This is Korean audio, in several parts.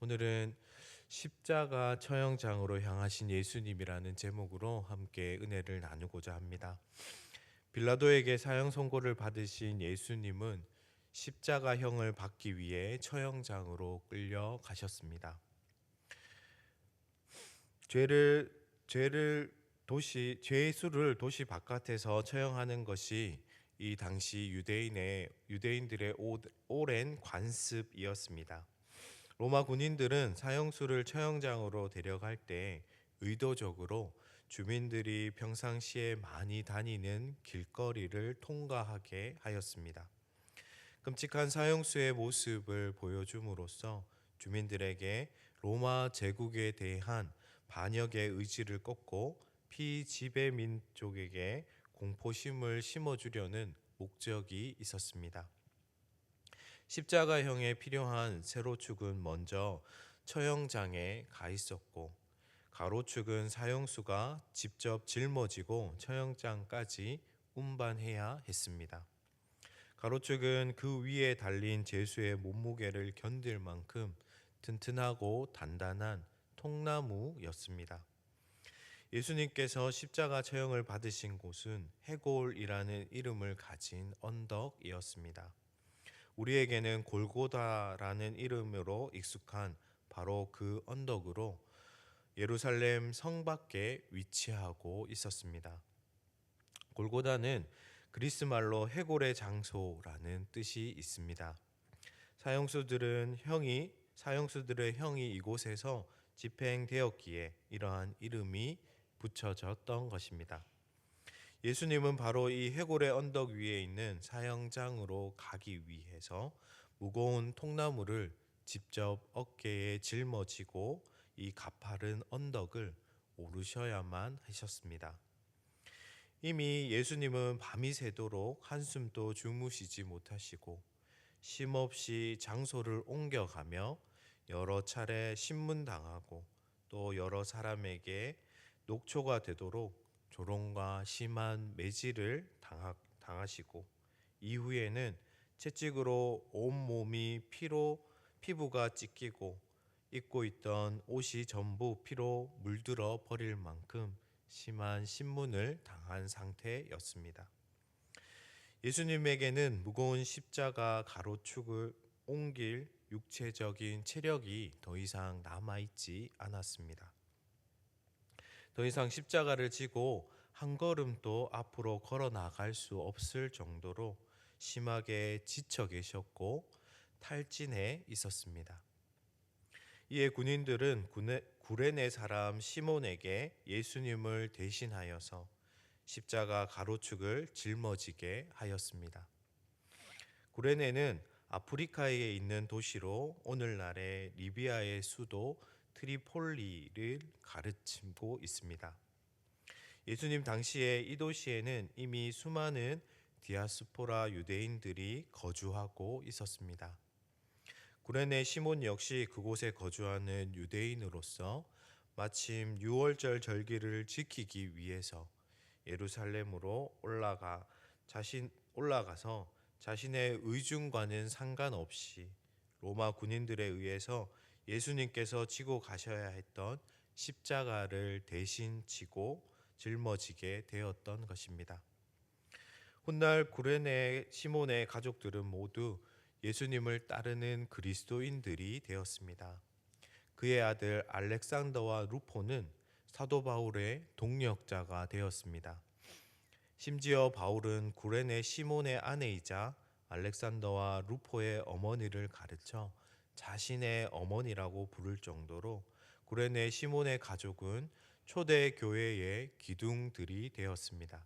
오늘은 십자가 처형장으로 향하신 예수님이라는 제목으로 함께 은혜를 나누고자 합니다. 빌라도에게 사형 선고를 받으신 예수님은 십자가형을 받기 위해 처형장으로 끌려가셨습니다. 죄의 수를 도시 바깥에서 처형하는 것이 이 당시 유대인들의 오랜 관습이었습니다. 로마 군인들은 사형수를 처형장으로 데려갈 때 의도적으로 주민들이 평상시에 많이 다니는 길거리를 통과하게 하였습니다. 끔찍한 사형수의 모습을 보여줌으로써 주민들에게 로마 제국에 대한 반역의 의지를 꺾고 피지배 민족에게 공포심을 심어주려는 목적이 있었습니다. 십자가형에 필요한 세로축은 먼저 처형장에 가 있었고, 가로축은 사형수가 직접 짊어지고 처형장까지 운반해야 했습니다. 가로축은 그 위에 달린 제수의 몸무게를 견딜 만큼 튼튼하고 단단한 통나무였습니다. 예수님께서 십자가 처형을 받으신 곳은 해골이라는 이름을 가진 언덕이었습니다. 우리에게는 골고다라는 이름으로 익숙한 바로 그 언덕으로 예루살렘 성 밖에 위치하고 있었습니다. 골고다는 그리스 말로 해골의 장소라는 뜻이 있습니다. 사형수들의 형이 이곳에서 집행되었기에 이러한 이름이 붙여졌던 것입니다. 예수님은 바로 이 해골의 언덕 위에 있는 사형장으로 가기 위해서 무거운 통나무를 직접 어깨에 짊어지고 이 가파른 언덕을 오르셔야만 하셨습니다. 이미 예수님은 밤이 새도록 한숨도 주무시지 못하시고 쉼없이 장소를 옮겨가며 여러 차례 신문당하고 또 여러 사람에게 녹초가 되도록 조롱과 심한 매질을 당하시고 이후에는 채찍으로 온몸이 피부가 찢기고 입고 있던 옷이 전부 피로 물들어 버릴 만큼 심한 신문을 당한 상태였습니다. 예수님에게는 무거운 십자가 가로축을 옮길 육체적인 체력이 더 이상 남아있지 않았습니다. 더 이상 십자가를 지고 한 걸음도 앞으로 걸어 나갈 수 없을 정도로 심하게 지쳐 계셨고 탈진해 있었습니다. 이에 군인들은 구레네 사람 시몬에게 예수님을 대신하여서 십자가 가로축을 짊어지게 하였습니다. 구레네는 아프리카에 있는 도시로 오늘날의 리비아의 수도 트리폴리를 가르치고 있습니다. 예수님 당시에 이 도시에는 이미 수많은 디아스포라 유대인들이 거주하고 있었습니다. 구레네 시몬 역시 그곳에 거주하는 유대인으로서 마침 유월절 절기를 지키기 위해서 예루살렘으로 올라가서 자신의 의중과는 상관없이 로마 군인들에 의해서 예수님께서 지고 가셔야 했던 십자가를 대신 지고 짊어지게 되었던 것입니다. 훗날 구레네 시몬의 가족들은 모두 예수님을 따르는 그리스도인들이 되었습니다. 그의 아들 알렉산더와 루포는 사도 바울의 동력자가 되었습니다. 심지어 바울은 구레네 시몬의 아내이자 알렉산더와 루포의 어머니를 가르쳐 자신의 어머니라고 부를 정도로 구레네 시몬의 가족은 초대 교회의 기둥들이 되었습니다.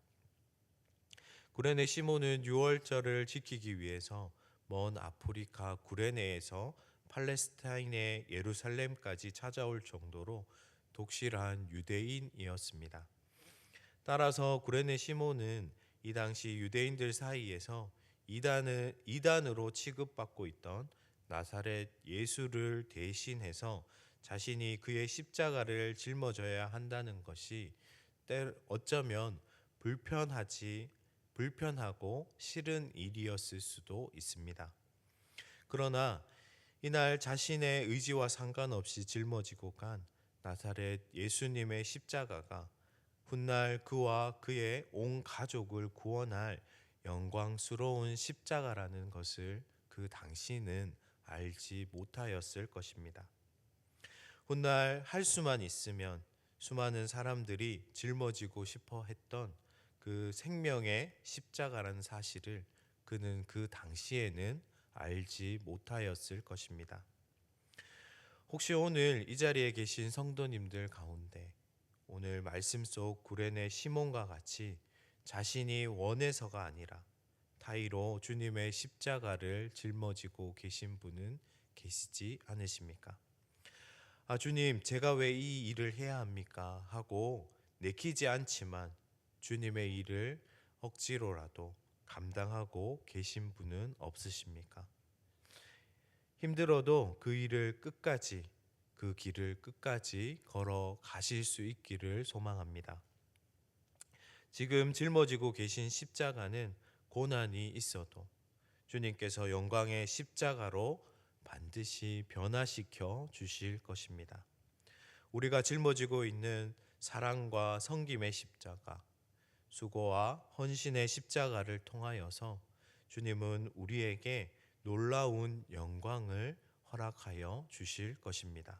구레네 시몬은 유월절을 지키기 위해서 먼 아프리카 구레네에서 팔레스타인의 예루살렘까지 찾아올 정도로 독실한 유대인이었습니다. 따라서 구레네 시몬은 이 당시 유대인들 사이에서 이단으로 취급받고 있던 나사렛 예수를 대신해서 자신이 그의 십자가를 짊어져야 한다는 것이 어쩌면 불편하고 싫은 일이었을 수도 있습니다. 그러나 이날 자신의 의지와 상관없이 짊어지고 간 나사렛 예수님의 십자가가 훗날 그와 그의 온 가족을 구원할 영광스러운 십자가라는 것을 그 당시는 알지 못하였을 것입니다. 훗날 할 수만 있으면 수많은 사람들이 짊어지고 싶어 했던 그 생명의 십자가라는 사실을 그는 그 당시에는 알지 못하였을 것입니다. 혹시 오늘 이 자리에 계신 성도님들 가운데 오늘 말씀 속 구레네 시몬과 같이 자신이 원해서가 아니라 타의로 주님의 십자가를 짊어지고 계신 분은 계시지 않으십니까? 아, 주님, 제가 왜 이 일을 해야 합니까? 하고 내키지 않지만 주님의 일을 억지로라도 감당하고 계신 분은 없으십니까? 힘들어도 그 일을 끝까지, 그 길을 끝까지 걸어 가실 수 있기를 소망합니다. 지금 짊어지고 계신 십자가는 고난이 있어도 주님께서 영광의 십자가로 반드시 변화시켜 주실 것입니다. 우리가 짊어지고 있는 사랑과 섬김의 십자가, 수고와 헌신의 십자가를 통하여서 주님은 우리에게 놀라운 영광을 허락하여 주실 것입니다.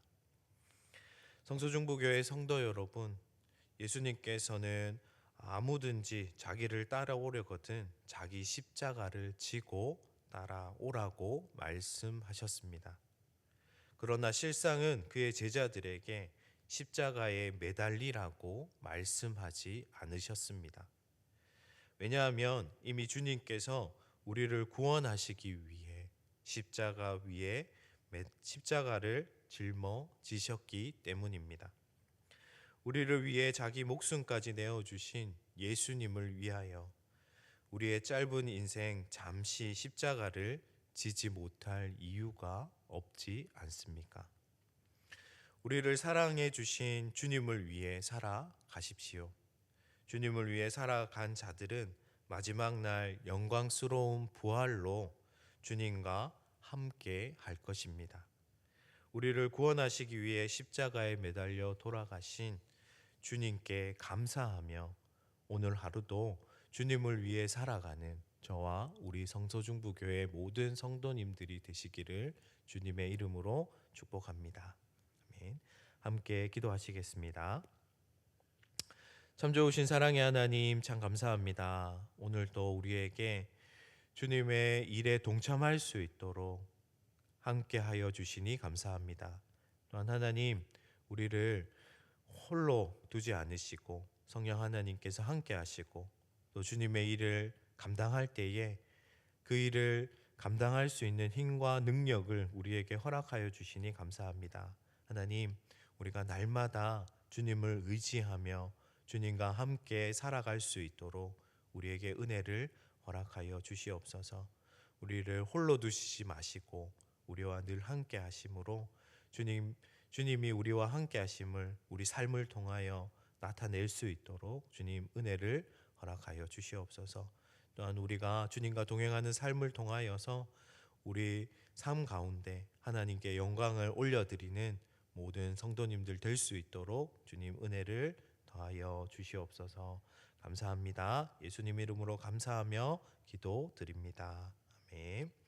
성서중보교회 성도 여러분, 예수님께서는 아무든지 자기를 따라오려거든 자기 십자가를 지고 따라오라고 말씀하셨습니다. 그러나 실상은 그의 제자들에게 십자가에 매달리라고 말씀하지 않으셨습니다. 왜냐하면 이미 주님께서 우리를 구원하시기 위해 십자가를 짊어지셨기 때문입니다. 우리를 위해 자기 목숨까지 내어주신 예수님을 위하여 우리의 짧은 인생 잠시 십자가를 지지 못할 이유가 없지 않습니까? 우리를 사랑해 주신 주님을 위해 살아가십시오. 주님을 위해 살아간 자들은 마지막 날 영광스러운 부활로 주님과 함께 할 것입니다. 우리를 구원하시기 위해 십자가에 매달려 돌아가신 주님께 감사하며 오늘 하루도 주님을 위해 살아가는 저와 우리 성서중부교회 모든 성도님들이 되시기를 주님의 이름으로 축복합니다. 아멘. 함께 기도하시겠습니다. 참 좋으신 사랑의 하나님, 참 감사합니다. 오늘도 우리에게 주님의 일에 동참할 수 있도록 함께 하여 주시니 감사합니다. 또한 하나님, 우리를 홀로 두지 않으시고 성령 하나님께서 함께 하시고 또 주님의 일을 감당할 때에 그 일을 감당할 수 있는 힘과 능력을 우리에게 허락하여 주시니 감사합니다. 하나님, 우리가 날마다 주님을 의지하며 주님과 함께 살아갈 수 있도록 우리에게 은혜를 허락하여 주시옵소서. 우리를 홀로 두시지 마시고 우리와 늘 함께 하심으로 주님이 우리와 함께 하심을 우리 삶을 통하여 나타낼 수 있도록 주님 은혜를 허락하여 주시옵소서. 또한 우리가 주님과 동행하는 삶을 통하여서 우리 삶 가운데 하나님께 영광을 올려드리는 모든 성도님들 될 수 있도록 주님 은혜를 더하여 주시옵소서. 감사합니다. 예수님 이름으로 감사하며 기도드립니다. 아멘.